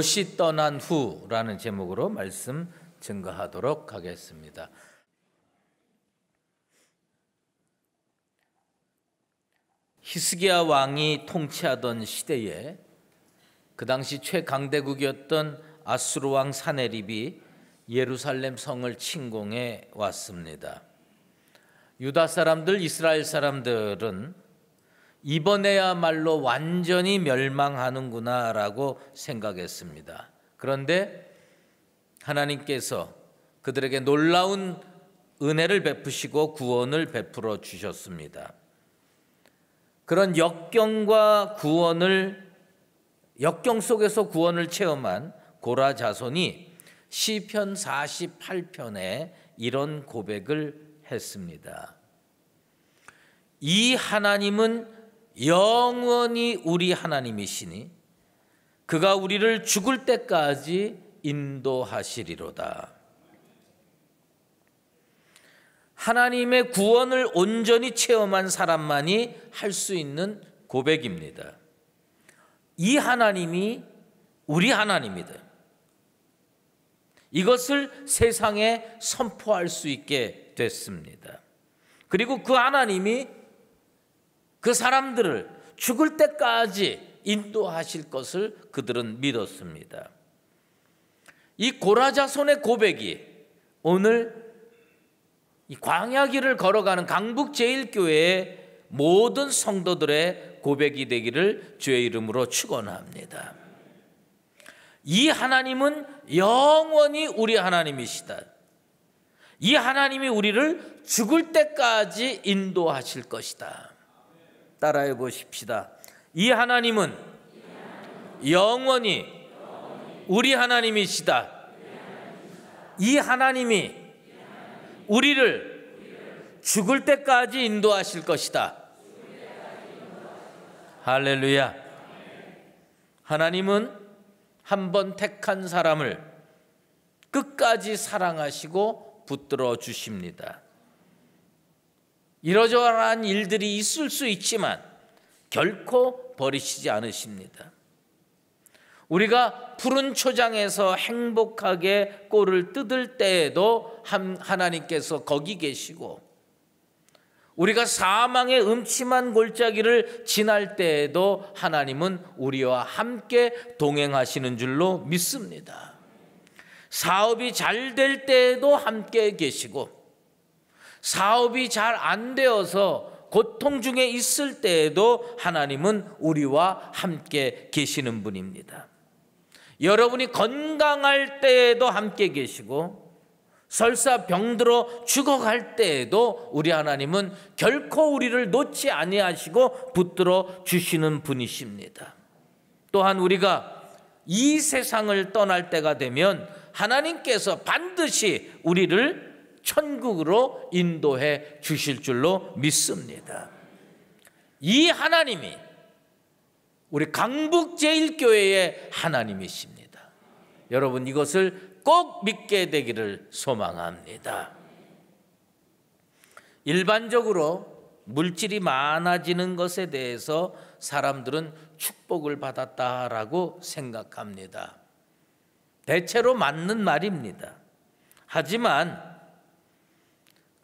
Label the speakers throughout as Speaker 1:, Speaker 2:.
Speaker 1: 롯이 떠난 후라는 제목으로 말씀 증거하도록 하겠습니다. 히스기야 왕이 통치하던 시대에 그 당시 최강대국이었던 아수르 왕 사네립이 예루살렘 성을 침공해 왔습니다. 유다 사람들, 이스라엘 사람들은 이번에야말로 완전히 멸망하는구나라고 생각했습니다. 그런데 하나님께서 그들에게 놀라운 은혜를 베푸시고 구원을 베풀어 주셨습니다. 그런 역경과 역경 속에서 구원을 체험한 고라 자손이 시편 48편에 이런 고백을 했습니다. 이 하나님은 영원히 우리 하나님이시니 그가 우리를 죽을 때까지 인도하시리로다. 하나님의 구원을 온전히 체험한 사람만이 할 수 있는 고백입니다. 이 하나님이 우리 하나님이다. 이것을 세상에 선포할 수 있게 됐습니다. 그리고 그 하나님이 그 사람들을 죽을 때까지 인도하실 것을 그들은 믿었습니다. 이 고라 자손의 고백이 오늘 이 광야길을 걸어가는 강북제일교회의 모든 성도들의 고백이 되기를 주의 이름으로 축원합니다. 이 하나님은 영원히 우리 하나님이시다. 이 하나님이 우리를 죽을 때까지 인도하실 것이다. 따라해 보십시다. 이 하나님은 영원히 우리 하나님이시다. 이 하나님이 우리를 죽을 때까지 인도하실 것이다. 할렐루야. 하나님은 한번 택한 사람을 끝까지 사랑하시고 붙들어 주십니다. 이러저러한 일들이 있을 수 있지만 결코 버리시지 않으십니다. 우리가 푸른 초장에서 행복하게 꼴을 뜯을 때에도 하나님께서 거기 계시고, 우리가 사망의 음침한 골짜기를 지날 때에도 하나님은 우리와 함께 동행하시는 줄로 믿습니다. 사업이 잘 될 때에도 함께 계시고, 사업이 잘 안 되어서 고통 중에 있을 때에도 하나님은 우리와 함께 계시는 분입니다. 여러분이 건강할 때에도 함께 계시고, 설사 병들어 죽어갈 때에도 우리 하나님은 결코 우리를 놓지 아니하시고 붙들어 주시는 분이십니다. 또한 우리가 이 세상을 떠날 때가 되면 하나님께서 반드시 우리를 천국으로 인도해 주실 줄로 믿습니다. 이 하나님이 우리 강북제일교회의 하나님이십니다. 여러분, 이것을 꼭 믿게 되기를 소망합니다. 일반적으로 물질이 많아지는 것에 대해서 사람들은 축복을 받았다라고 생각합니다. 대체로 맞는 말입니다. 하지만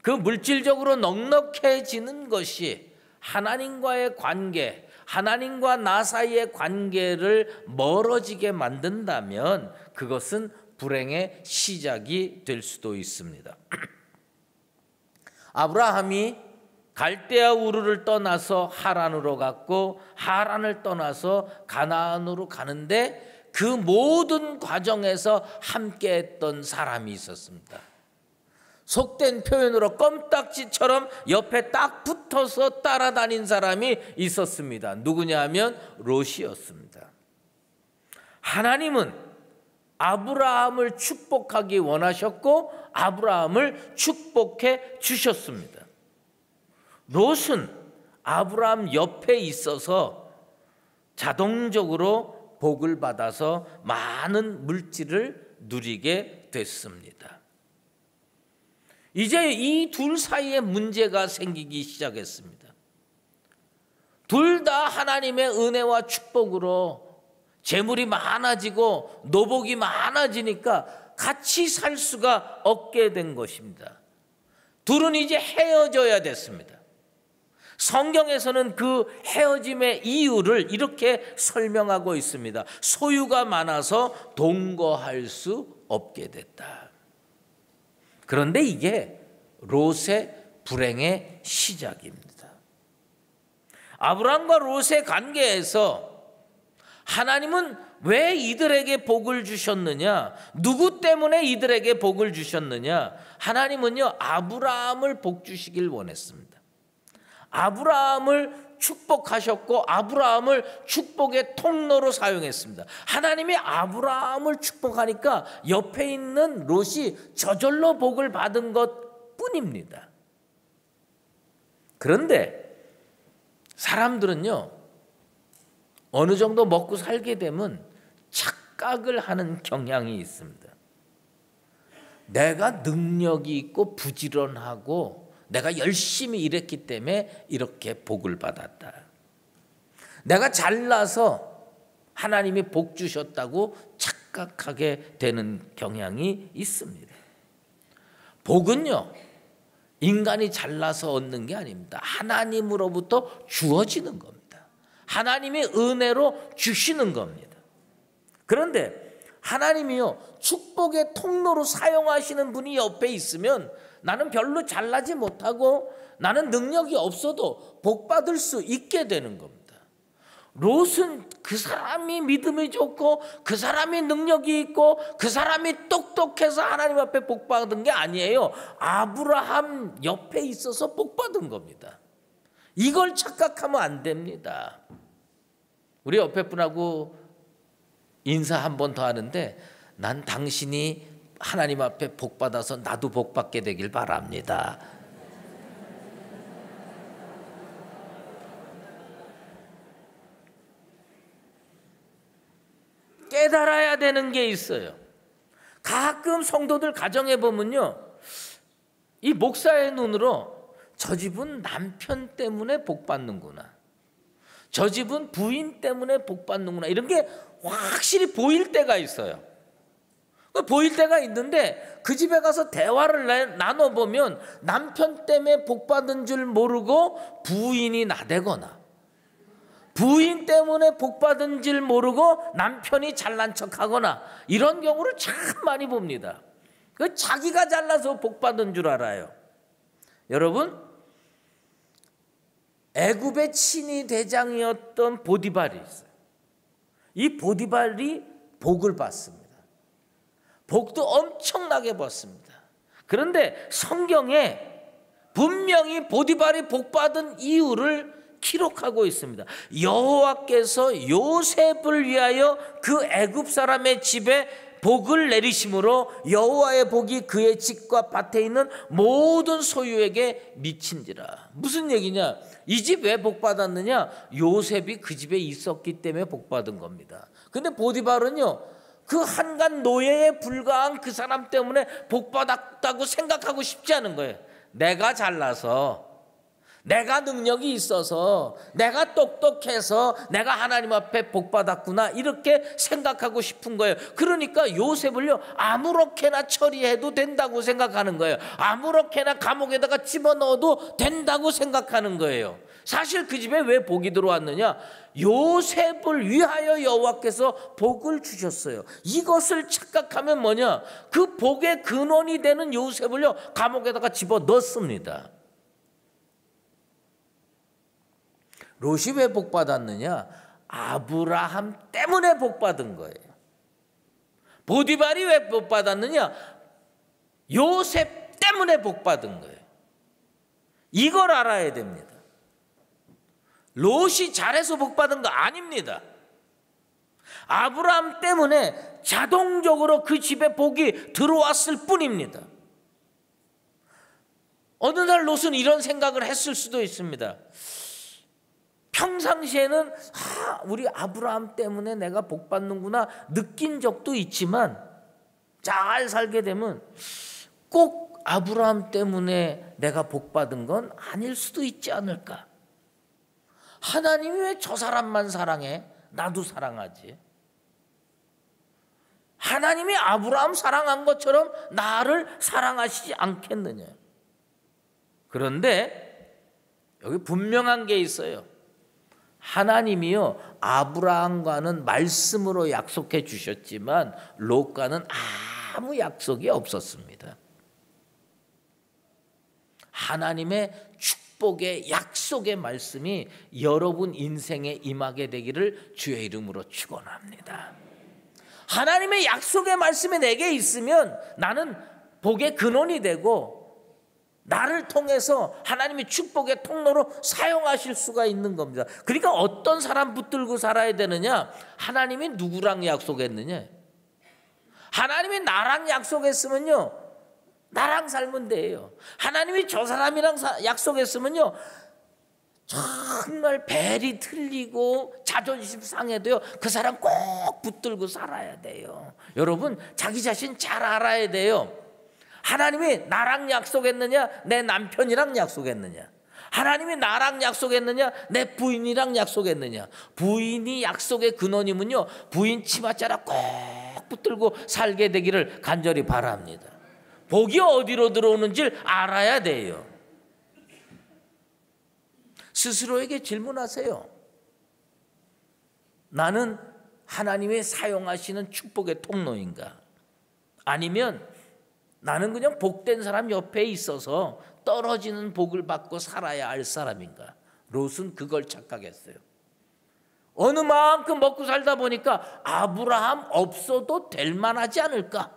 Speaker 1: 그 물질적으로 넉넉해지는 것이 하나님과의 관계, 하나님과 나 사이의 관계를 멀어지게 만든다면 그것은 불행의 시작이 될 수도 있습니다. 아브라함이 갈대아 우르를 떠나서 하란으로 갔고, 하란을 떠나서 가나안으로 가는데 그 모든 과정에서 함께했던 사람이 있었습니다. 속된 표현으로 껌딱지처럼 옆에 딱 붙어서 따라다닌 사람이 있었습니다. 누구냐 하면 롯이었습니다. 하나님은 아브라함을 축복하기 원하셨고 아브라함을 축복해 주셨습니다. 롯은 아브라함 옆에 있어서 자동적으로 복을 받아서 많은 물질을 누리게 됐습니다. 이제 이 둘 사이에 문제가 생기기 시작했습니다. 둘 다 하나님의 은혜와 축복으로 재물이 많아지고 노복이 많아지니까 같이 살 수가 없게 된 것입니다. 둘은 이제 헤어져야 됐습니다. 성경에서는 그 헤어짐의 이유를 이렇게 설명하고 있습니다. 소유가 많아서 동거할 수 없게 됐다. 그런데 이게 롯의 불행의 시작입니다. 아브라함과 롯의 관계에서 하나님은 왜 이들에게 복을 주셨느냐? 누구 때문에 이들에게 복을 주셨느냐? 하나님은요, 아브라함을 복 주시길 원했습니다. 아브라함을 축복하셨고 아브라함을 축복의 통로로 사용했습니다. 하나님이 아브라함을 축복하니까 옆에 있는 롯이 저절로 복을 받은 것뿐입니다. 그런데 사람들은요, 어느 정도 먹고 살게 되면 착각을 하는 경향이 있습니다. 내가 능력이 있고 부지런하고 내가 열심히 일했기 때문에 이렇게 복을 받았다. 내가 잘나서 하나님이 복 주셨다고 착각하게 되는 경향이 있습니다. 복은요, 인간이 잘나서 얻는 게 아닙니다. 하나님으로부터 주어지는 겁니다. 하나님이 은혜로 주시는 겁니다. 그런데 하나님이요, 축복의 통로로 사용하시는 분이 옆에 있으면 나는 별로 잘나지 못하고 나는 능력이 없어도 복 받을 수 있게 되는 겁니다. 롯은 그 사람이 믿음이 좋고 그 사람이 능력이 있고 그 사람이 똑똑해서 하나님 앞에 복 받은 게 아니에요. 아브라함 옆에 있어서 복 받은 겁니다. 이걸 착각하면 안 됩니다. 우리 옆에 분하고 인사 한 번 더 하는데, 난 당신이 하나님 앞에 복 받아서 나도 복 받게 되길 바랍니다. 깨달아야 되는 게 있어요. 가끔 성도들 가정에 보면요, 이 목사의 눈으로 저 집은 남편 때문에 복 받는구나, 저 집은 부인 때문에 복 받는구나, 이런 게 확실히 보일 때가 있어요. 보일 때가 있는데 그 집에 가서 대화를 나눠보면 남편 때문에 복 받은 줄 모르고 부인이 나대거나, 부인 때문에 복 받은 줄 모르고 남편이 잘난 척하거나, 이런 경우를 참 많이 봅니다. 자기가 잘나서 복 받은 줄 알아요. 여러분, 애굽의 친위 대장이었던 보디발이 있어요. 이 보디발이 복을 받습니다. 복도 엄청나게 받습니다. 그런데 성경에 분명히 보디발이 복받은 이유를 기록하고 있습니다. 여호와께서 요셉을 위하여 그 애굽 사람의 집에 복을 내리심으로 여호와의 복이 그의 집과 밭에 있는 모든 소유에게 미친지라. 무슨 얘기냐? 이 집 왜 복받았느냐? 요셉이 그 집에 있었기 때문에 복받은 겁니다. 근데 보디발은요, 그 한간 노예에 불과한 그 사람 때문에 복받았다고 생각하고 싶지 않은 거예요. 내가 잘나서, 내가 능력이 있어서, 내가 똑똑해서 내가 하나님 앞에 복받았구나, 이렇게 생각하고 싶은 거예요. 그러니까 요셉을요, 아무렇게나 처리해도 된다고 생각하는 거예요. 아무렇게나 감옥에다가 집어넣어도 된다고 생각하는 거예요. 사실 그 집에 왜 복이 들어왔느냐? 요셉을 위하여 여호와께서 복을 주셨어요. 이것을 착각하면 뭐냐? 그 복의 근원이 되는 요셉을요, 감옥에다가 집어넣습니다. 롯이 왜 복받았느냐? 아브라함 때문에 복받은 거예요. 보디발이 왜 복받았느냐? 요셉 때문에 복받은 거예요. 이걸 알아야 됩니다. 롯이 잘해서 복받은 거 아닙니다. 아브라함 때문에 자동적으로 그 집에 복이 들어왔을 뿐입니다. 어느 날 롯은 이런 생각을 했을 수도 있습니다. 평상시에는 우리 아브라함 때문에 내가 복받는구나 느낀 적도 있지만, 잘 살게 되면 꼭 아브라함 때문에 내가 복받은 건 아닐 수도 있지 않을까. 하나님이 왜 저 사람만 사랑해? 나도 사랑하지. 하나님이 아브라함 사랑한 것처럼 나를 사랑하시지 않겠느냐. 그런데 여기 분명한 게 있어요. 하나님이요, 아브라함과는 말씀으로 약속해 주셨지만 롯과는 아무 약속이 없었습니다. 하나님의 축복의 약속의 말씀이 여러분 인생에 임하게 되기를 주의 이름으로 축원합니다. 하나님의 약속의 말씀이 내게 있으면 나는 복의 근원이 되고 나를 통해서 하나님의 축복의 통로로 사용하실 수가 있는 겁니다. 그러니까 어떤 사람 붙들고 살아야 되느냐? 하나님이 누구랑 약속했느냐? 하나님이 나랑 약속했으면요, 나랑 살면 돼요. 하나님이 저 사람이랑 약속했으면요, 정말 벨이 틀리고 자존심 상해도요, 그 사람 꼭 붙들고 살아야 돼요. 여러분, 자기 자신 잘 알아야 돼요. 하나님이 나랑 약속했느냐, 내 남편이랑 약속했느냐? 하나님이 나랑 약속했느냐, 내 부인이랑 약속했느냐? 부인이 약속의 근원이면요, 부인 치맛자락 꼭 붙들고 살게 되기를 간절히 바랍니다. 복이 어디로 들어오는지 알아야 돼요. 스스로에게 질문하세요. 나는 하나님의 사용하시는 축복의 통로인가? 아니면 나는 그냥 복된 사람 옆에 있어서 떨어지는 복을 받고 살아야 할 사람인가? 롯은 그걸 착각했어요. 어느 만큼 먹고 살다 보니까 아브라함 없어도 될 만하지 않을까?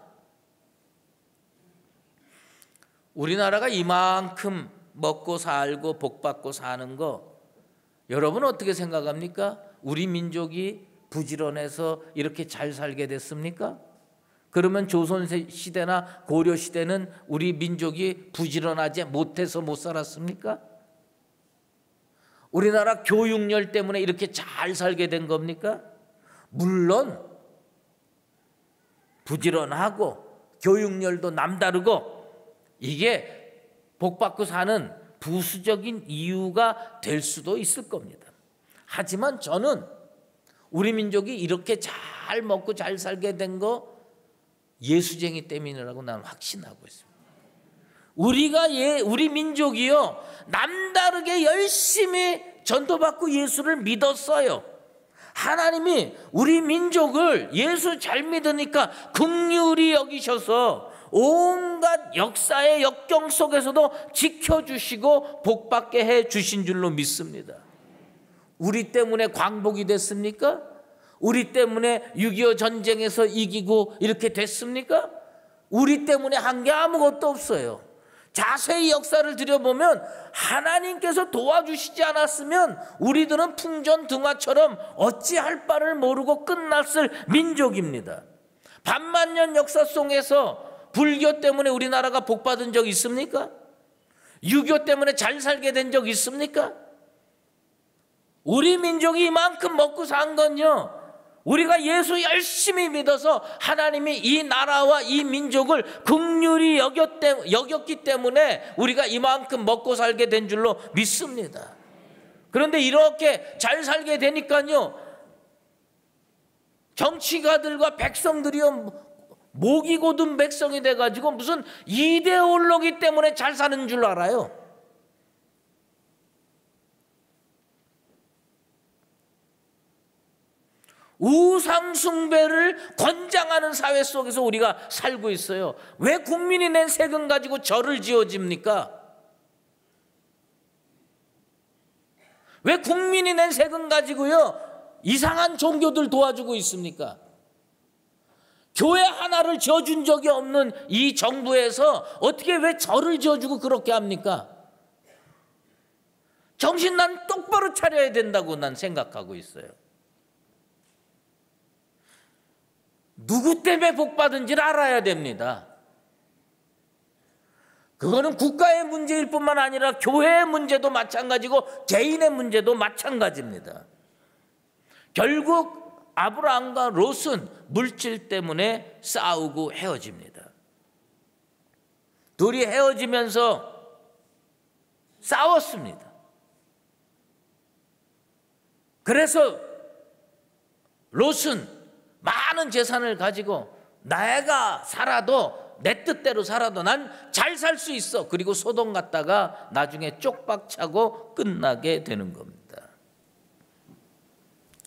Speaker 1: 우리나라가 이만큼 먹고 살고 복 받고 사는 거 여러분 어떻게 생각합니까? 우리 민족이 부지런해서 이렇게 잘 살게 됐습니까? 그러면 조선시대나 고려시대는 우리 민족이 부지런하지 못해서 못 살았습니까? 우리나라 교육열 때문에 이렇게 잘 살게 된 겁니까? 물론 부지런하고 교육열도 남다르고 이게 복받고 사는 부수적인 이유가 될 수도 있을 겁니다. 하지만 저는 우리 민족이 이렇게 잘 먹고 잘 살게 된 거 예수쟁이 때문이라고 나는 확신하고 있습니다. 우리 민족이요, 남다르게 열심히 전도받고 예수를 믿었어요. 하나님이 우리 민족을 예수 잘 믿으니까 긍휼히 여기셔서 온갖 역사의 역경 속에서도 지켜주시고 복받게 해주신 줄로 믿습니다. 우리 때문에 광복이 됐습니까? 우리 때문에 6.25 전쟁에서 이기고 이렇게 됐습니까? 우리 때문에 한 게 아무것도 없어요. 자세히 역사를 들여보면 하나님께서 도와주시지 않았으면 우리들은 풍전등화처럼 어찌할 바를 모르고 끝났을 민족입니다. 반만년 역사 속에서 불교 때문에 우리나라가 복받은 적 있습니까? 6.25 때문에 잘 살게 된 적 있습니까? 우리 민족이 이만큼 먹고 산 건요, 우리가 예수 열심히 믿어서 하나님이 이 나라와 이 민족을 긍휼히 여겼기 때문에 우리가 이만큼 먹고 살게 된 줄로 믿습니다. 그런데 이렇게 잘 살게 되니까요, 정치가들과 백성들이요, 목이 고든 백성이 돼가지고 무슨 이데올로기 때문에 잘 사는 줄 알아요. 우상숭배를 권장하는 사회 속에서 우리가 살고 있어요. 왜 국민이 낸 세금 가지고 절을 지어집니까? 왜 국민이 낸 세금 가지고요 이상한 종교들 도와주고 있습니까? 교회 하나를 지어준 적이 없는 이 정부에서 어떻게 왜 절을 지어주고 그렇게 합니까? 정신 난 똑바로 차려야 된다고 난 생각하고 있어요. 누구 때문에 복받은지를 알아야 됩니다. 그거는 국가의 문제일 뿐만 아니라 교회의 문제도 마찬가지고 개인의 문제도 마찬가지입니다. 결국 아브라함과 롯은 물질 때문에 싸우고 헤어집니다. 둘이 헤어지면서 싸웠습니다. 그래서 롯은 많은 재산을 가지고 내가 살아도 내 뜻대로 살아도 난 잘 살 수 있어. 그리고 소돔 갔다가 나중에 쪽박차고 끝나게 되는 겁니다.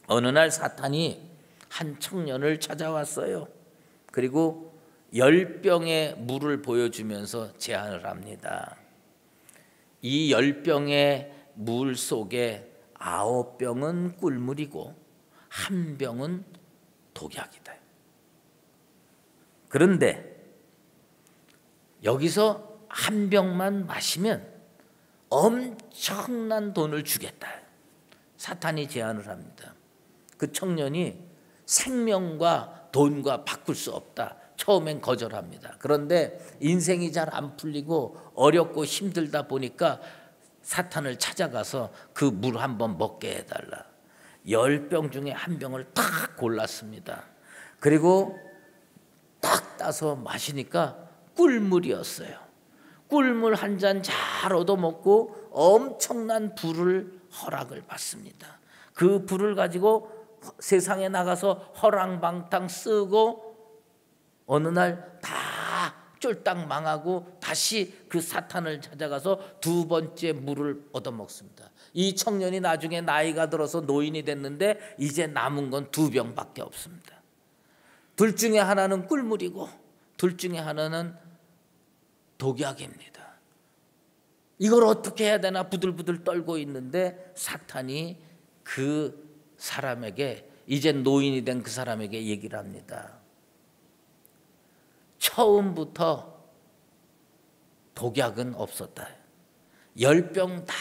Speaker 1: 어느 날 사탄이 한 청년을 찾아왔어요. 그리고 10병의 물을 보여주면서 제안을 합니다. 이 10병의 물 속에 9병은 꿀물이고 1병은 독약이다. 그런데 여기서 1병만 마시면 엄청난 돈을 주겠다. 사탄이 제안을 합니다. 그 청년이 생명과 돈과 바꿀 수 없다. 처음엔 거절합니다. 그런데 인생이 잘 안 풀리고 어렵고 힘들다 보니까 사탄을 찾아가서 그 물 한번 먹게 해달라. 10병 중에 1병을 딱 골랐습니다. 그리고 딱 따서 마시니까 꿀물이었어요. 꿀물 한 잔 잘 얻어먹고 엄청난 부를 허락을 받습니다. 그 부를 가지고 세상에 나가서 허랑방탕 쓰고 어느 날 다 쫄딱 망하고 다시 그 사탄을 찾아가서 2번째 물을 얻어먹습니다. 이 청년이 나중에 나이가 들어서 노인이 됐는데 이제 남은 건 2병밖에 없습니다. 둘 중에 하나는 꿀물이고 둘 중에 하나는 독약입니다. 이걸 어떻게 해야 되나 부들부들 떨고 있는데 사탄이 그 사람에게, 이제 노인이 된 그 사람에게 얘기를 합니다. 처음부터 독약은 없었다. 10병 다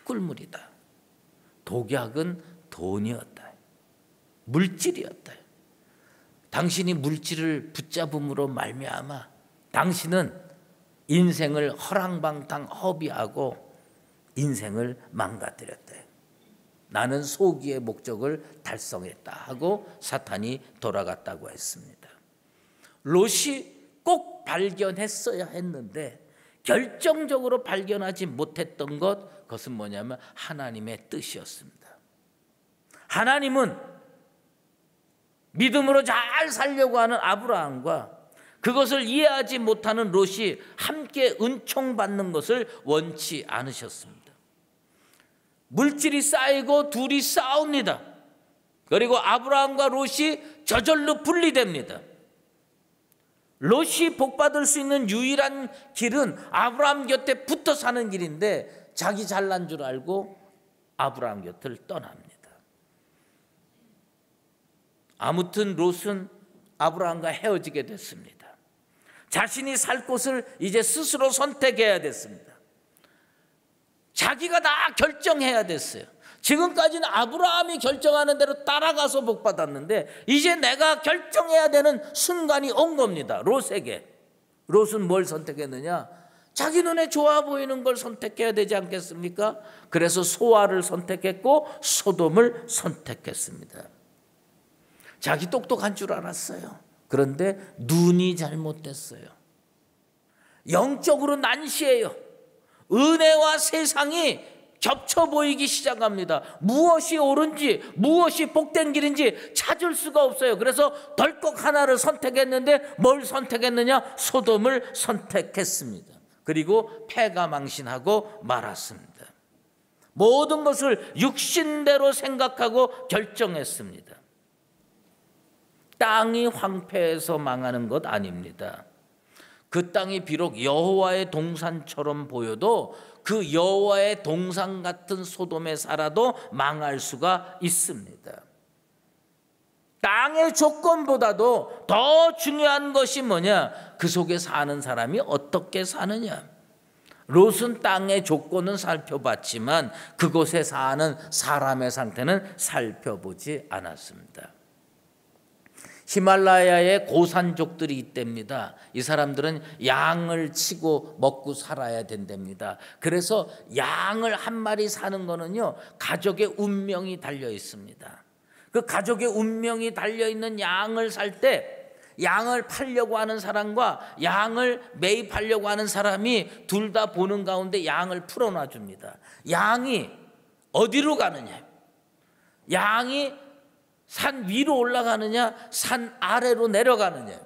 Speaker 1: 꿀물이다. 독약은 돈이었다. 물질이었다. 당신이 물질을 붙잡음으로 말미암아 당신은 인생을 허랑방탕 허비하고 인생을 망가뜨렸다. 나는 소기의 목적을 달성했다 하고 사탄이 돌아갔다고 했습니다. 롯이 꼭 발견했어야 했는데 결정적으로 발견하지 못했던 그것은 뭐냐면 하나님의 뜻이었습니다. 하나님은 믿음으로 잘 살려고 하는 아브라함과 그것을 이해하지 못하는 롯이 함께 은총받는 것을 원치 않으셨습니다. 물질이 쌓이고 둘이 싸웁니다. 그리고 아브라함과 롯이 저절로 분리됩니다. 롯이 복받을 수 있는 유일한 길은 아브라함 곁에 붙어 사는 길인데 자기 잘난 줄 알고 아브라함 곁을 떠납니다. 아무튼 롯은 아브라함과 헤어지게 됐습니다. 자신이 살 곳을 이제 스스로 선택해야 됐습니다. 자기가 다 결정해야 됐어요. 지금까지는 아브라함이 결정하는 대로 따라가서 복받았는데 이제 내가 결정해야 되는 순간이 온 겁니다. 롯에게. 롯은 뭘 선택했느냐? 자기 눈에 좋아 보이는 걸 선택해야 되지 않겠습니까? 그래서 소아를 선택했고 소돔을 선택했습니다. 자기 똑똑한 줄 알았어요. 그런데 눈이 잘못됐어요. 영적으로 난시해요. 은혜와 세상이 겹쳐 보이기 시작합니다. 무엇이 옳은지 무엇이 복된 길인지 찾을 수가 없어요. 그래서 덜컥 하나를 선택했는데 뭘 선택했느냐? 소돔을 선택했습니다. 그리고 패가망신하고 말았습니다. 모든 것을 육신대로 생각하고 결정했습니다. 땅이 황폐해서 망하는 것 아닙니다. 그 땅이 비록 여호와의 동산처럼 보여도 그 여호와의 동산 같은 소돔에 살아도 망할 수가 있습니다. 땅의 조건보다도 더 중요한 것이 뭐냐? 그 속에 사는 사람이 어떻게 사느냐? 롯은 땅의 조건은 살펴봤지만 그곳에 사는 사람의 상태는 살펴보지 않았습니다. 히말라야에 고산족들이 있답니다. 이 사람들은 양을 치고 먹고 살아야 된답니다. 그래서 양을 한 마리 사는 거는요, 가족의 운명이 달려 있습니다. 그 가족의 운명이 달려 있는 양을 살 때 양을 팔려고 하는 사람과 양을 매입하려고 하는 사람이 둘 다 보는 가운데 양을 풀어놔 줍니다. 양이 어디로 가느냐? 양이 산 위로 올라가느냐 산 아래로 내려가느냐.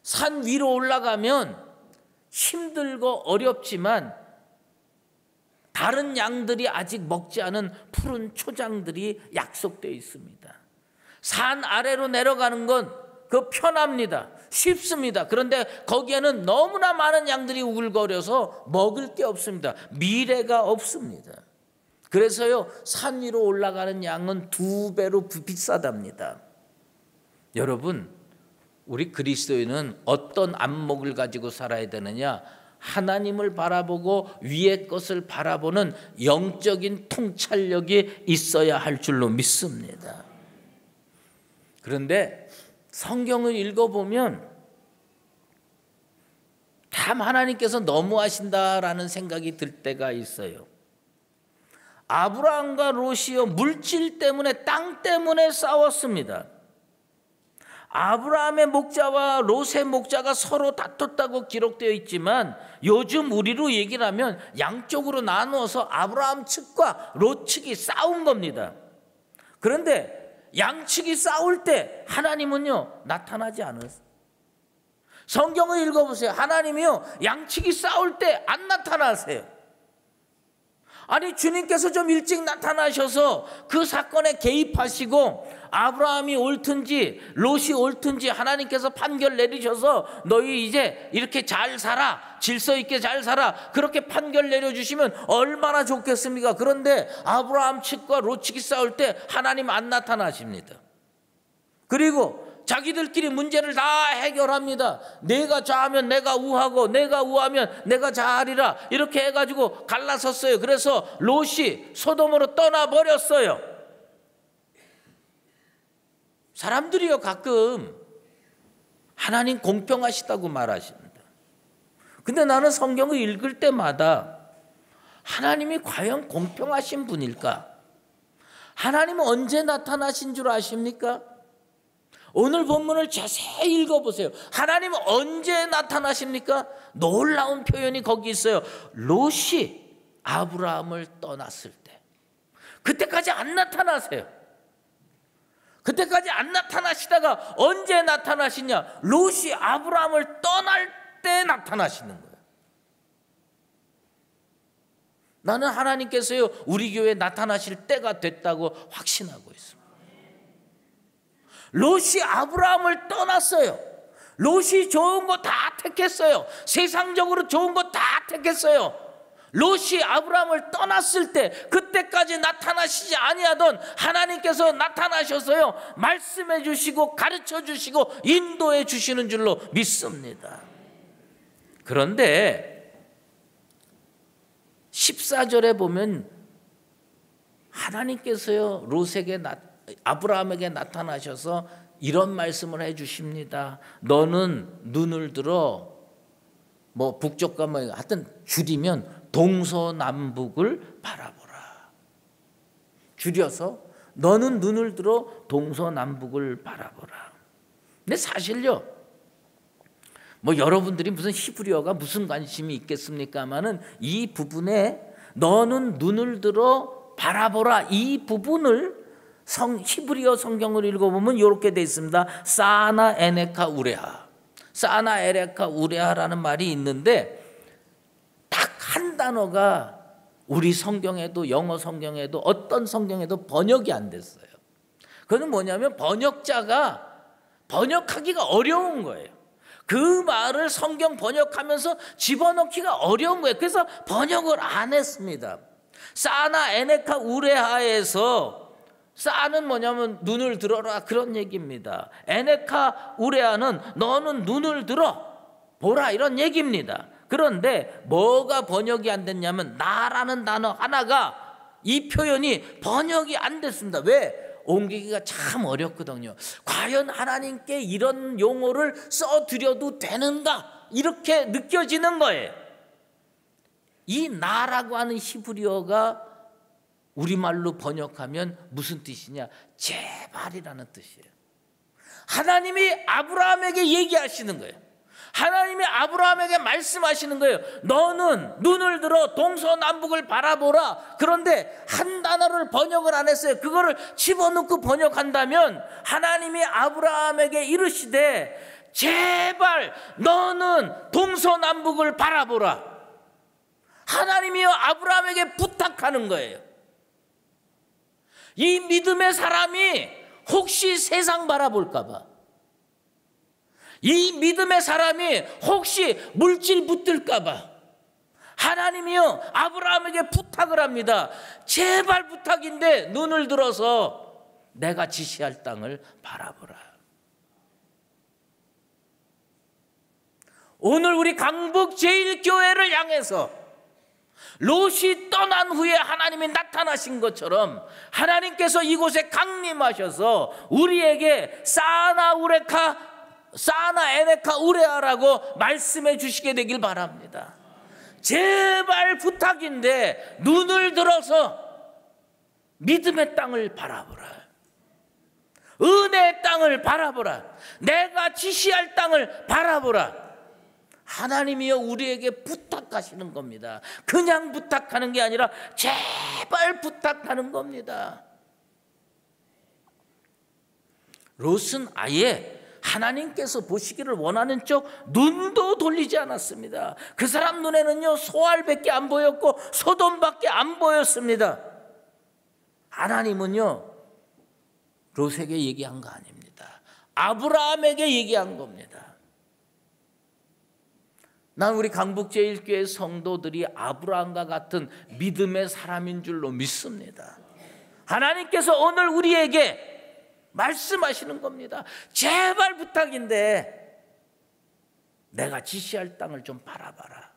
Speaker 1: 산 위로 올라가면 힘들고 어렵지만 다른 양들이 아직 먹지 않은 푸른 초장들이 약속되어 있습니다. 산 아래로 내려가는 건 그 편합니다. 쉽습니다. 그런데 거기에는 너무나 많은 양들이 우글거려서 먹을 게 없습니다. 미래가 없습니다. 그래서요, 산 위로 올라가는 양은 2배로 비싸답니다. 여러분, 우리 그리스도인은 어떤 안목을 가지고 살아야 되느냐? 하나님을 바라보고 위의 것을 바라보는 영적인 통찰력이 있어야 할 줄로 믿습니다. 그런데 성경을 읽어보면 참 하나님께서 너무하신다라는 생각이 들 때가 있어요. 아브라함과 롯이요, 물질 때문에, 땅 때문에 싸웠습니다. 아브라함의 목자와 롯의 목자가 서로 다퉜다고 기록되어 있지만 요즘 우리로 얘기를 하면 양쪽으로 나누어서 아브라함 측과 롯 측이 싸운 겁니다. 그런데 양측이 싸울 때 하나님은요, 나타나지 않았어요. 성경을 읽어보세요. 하나님이요, 양측이 싸울 때 안 나타나세요. 아니, 주님께서 좀 일찍 나타나셔서 그 사건에 개입하시고 아브라함이 옳든지 롯이 옳든지 하나님께서 판결 내리셔서 너희 이제 이렇게 잘 살아, 질서 있게 잘 살아, 그렇게 판결 내려주시면 얼마나 좋겠습니까? 그런데 아브라함 측과 롯 측이 싸울 때 하나님 안 나타나십니다. 그리고 자기들끼리 문제를 다 해결합니다. 내가 좌하면 내가 우하고 내가 우하면 내가 좌하리라, 이렇게 해가지고 갈라섰어요. 그래서 롯이 소돔으로 떠나버렸어요. 사람들이요, 가끔 하나님 공평하시다고 말하십니다. 근데 나는 성경을 읽을 때마다 하나님이 과연 공평하신 분일까? 하나님은 언제 나타나신 줄 아십니까? 오늘 본문을 자세히 읽어보세요. 하나님은 언제 나타나십니까? 놀라운 표현이 거기 있어요. 롯이 아브라함을 떠났을 때. 그때까지 안 나타나세요. 그때까지 안 나타나시다가 언제 나타나시냐? 롯이 아브라함을 떠날 때 나타나시는 거예요. 나는 하나님께서요, 우리 교회에 나타나실 때가 됐다고 확신하고 있습니다. 롯이 아브라함을 떠났어요. 롯이 좋은 거 다 택했어요. 세상적으로 좋은 거 다 택했어요. 롯이 아브라함을 떠났을 때, 그때까지 나타나시지 아니하던 하나님께서 나타나셔서요, 말씀해 주시고 가르쳐 주시고 인도해 주시는 줄로 믿습니다. 그런데 14절에 보면 하나님께서요, 아브라함에게 나타나셔서 이런 말씀을 해 주십니다. 너는 눈을 들어, 북쪽과 하여튼 줄이면 동서남북을 바라보라. 줄여서 너는 눈을 들어 동서남북을 바라보라. 근데 사실요, 여러분들이 무슨 히브리어가 무슨 관심이 있겠습니까마는 이 부분에 너는 눈을 들어 바라보라, 이 부분을 히브리어 성경을 읽어보면 이렇게 되어 있습니다. 사나 에네카 우레하. 사나 에네카 우레하라는 말이 있는데 딱 한 단어가 우리 성경에도, 영어 성경에도, 어떤 성경에도 번역이 안 됐어요. 그건 뭐냐면 번역자가 번역하기가 어려운 거예요. 그 말을 성경 번역하면서 집어넣기가 어려운 거예요. 그래서 번역을 안 했습니다. 사나 에네카 우레하에서 사는 뭐냐면 눈을 들어라, 그런 얘기입니다. 에네카 우레하는 너는 눈을 들어 보라, 이런 얘기입니다. 그런데 뭐가 번역이 안 됐냐면 나라는 단어 하나가, 이 표현이 번역이 안 됐습니다. 왜? 옮기기가 참 어렵거든요. 과연 하나님께 이런 용어를 써드려도 되는가, 이렇게 느껴지는 거예요. 이 나라고 하는 히브리어가 우리말로 번역하면 무슨 뜻이냐? 제발이라는 뜻이에요. 하나님이 아브라함에게 얘기하시는 거예요. 하나님이 아브라함에게 말씀하시는 거예요. 너는 눈을 들어 동서남북을 바라보라. 그런데 한 단어를 번역을 안 했어요. 그거를 집어넣고 번역한다면 하나님이 아브라함에게 이르시되 제발 너는 동서남북을 바라보라. 하나님이여 아브라함에게 부탁하는 거예요. 이 믿음의 사람이 혹시 세상 바라볼까 봐, 이 믿음의 사람이 혹시 물질 붙들까 봐 하나님이여 아브라함에게 부탁을 합니다. 제발 부탁인데 눈을 들어서 내가 지시할 땅을 바라보라. 오늘 우리 강북 제1교회를 향해서 롯이 떠난 후에 하나님이 나타나신 것처럼 하나님께서 이곳에 강림하셔서 우리에게 사나 에네카 우레아라고 말씀해 주시게 되길 바랍니다. 제발 부탁인데 눈을 들어서 믿음의 땅을 바라보라. 은혜의 땅을 바라보라. 내가 지시할 땅을 바라보라. 하나님이여 우리에게 부탁하시는 겁니다. 그냥 부탁하는 게 아니라 제발 부탁하는 겁니다. 롯은 아예 하나님께서 보시기를 원하는 쪽 눈도 돌리지 않았습니다. 그 사람 눈에는요 소알밖에 안 보였고 소돔밖에 안 보였습니다. 하나님은요 롯에게 얘기한 거 아닙니다. 아브라함에게 얘기한 겁니다. 난 우리 강북 제1교회 성도들이 아브라함과 같은 믿음의 사람인 줄로 믿습니다. 하나님께서 오늘 우리에게 말씀하시는 겁니다. 제발 부탁인데 내가 지시할 땅을 좀 바라봐라.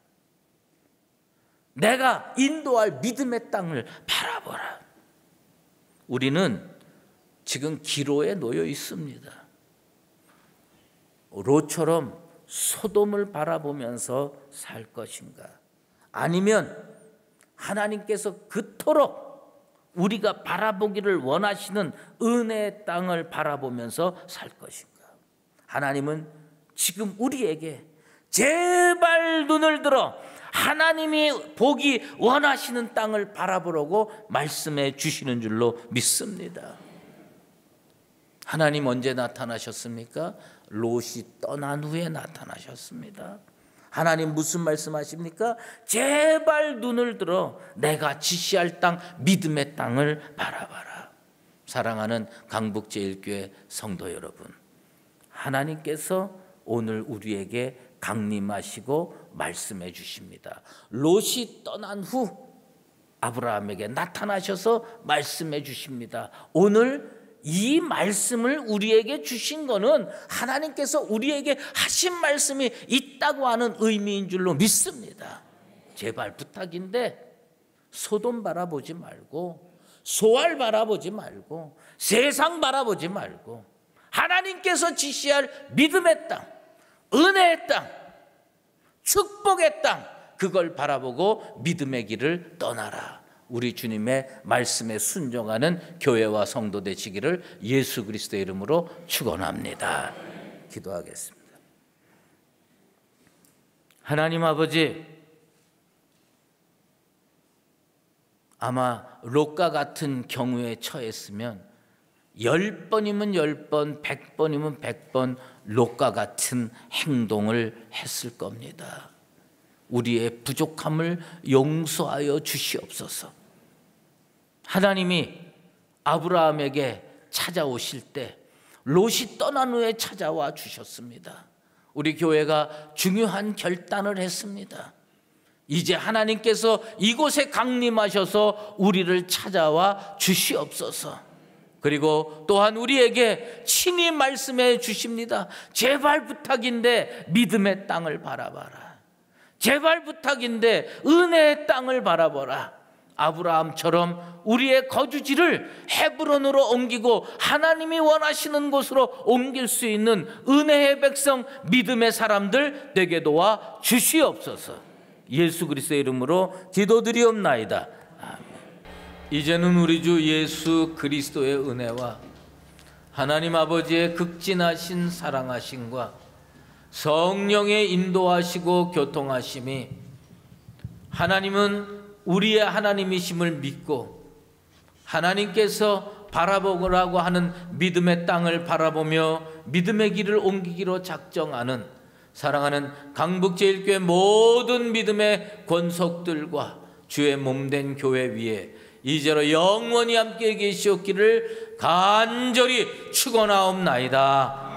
Speaker 1: 내가 인도할 믿음의 땅을 바라보라. 우리는 지금 기로에 놓여 있습니다. 롯처럼 소돔을 바라보면서 살 것인가? 아니면 하나님께서 그토록 우리가 바라보기를 원하시는 은혜의 땅을 바라보면서 살 것인가? 하나님은 지금 우리에게 제발 눈을 들어 하나님이 보기 원하시는 땅을 바라보라고 말씀해 주시는 줄로 믿습니다. 하나님 언제 나타나셨습니까? 롯이 떠난 후에 나타나셨습니다. 하나님 무슨 말씀하십니까? 제발 눈을 들어 내가 지시할 땅 믿음의 땅을 바라봐라. 사랑하는 강북 제1교회 성도 여러분, 하나님께서 오늘 우리에게 강림하시고 말씀해 주십니다. 롯이 떠난 후 아브라함에게 나타나셔서 말씀해 주십니다. 오늘 이 말씀을 우리에게 주신 거는 하나님께서 우리에게 하신 말씀이 있다고 하는 의미인 줄로 믿습니다. 제발 부탁인데 소돔 바라보지 말고 소알 바라보지 말고 세상 바라보지 말고 하나님께서 지시할 믿음의 땅, 은혜의 땅, 축복의 땅, 그걸 바라보고 믿음의 길을 떠나라. 우리 주님의 말씀에 순종하는 교회와 성도 되시기를 예수 그리스도의 이름으로 축원합니다. 기도하겠습니다. 하나님 아버지, 아마 롯과 같은 경우에 처했으면 10번이면 10번, 100번이면 100번 롯과 같은 행동을 했을 겁니다. 우리의 부족함을 용서하여 주시옵소서. 하나님이 아브라함에게 찾아오실 때 롯이 떠난 후에 찾아와 주셨습니다. 우리 교회가 중요한 결단을 했습니다. 이제 하나님께서 이곳에 강림하셔서 우리를 찾아와 주시옵소서. 그리고 또한 우리에게 친히 말씀해 주십니다. 제발 부탁인데 믿음의 땅을 바라봐라. 제발 부탁인데 은혜의 땅을 바라보라. 아브라함처럼 우리의 거주지를 헤브론으로 옮기고 하나님이 원하시는 곳으로 옮길 수 있는 은혜의 백성, 믿음의 사람들 되게 도와 주시옵소서. 예수 그리스도의 이름으로 기도드리옵나이다. 아멘. 이제는 우리 주 예수 그리스도의 은혜와 하나님 아버지의 극진하신 사랑하심과 성령의 인도하시고 교통하심이, 하나님은 우리의 하나님이심을 믿고 하나님께서 바라보라고 하는 믿음의 땅을 바라보며 믿음의 길을 옮기기로 작정하는 사랑하는 강북제일교회 모든 믿음의 권속들과 주의 몸된 교회 위에 이제로 영원히 함께 계시옵기를 간절히 축원하옵나이다.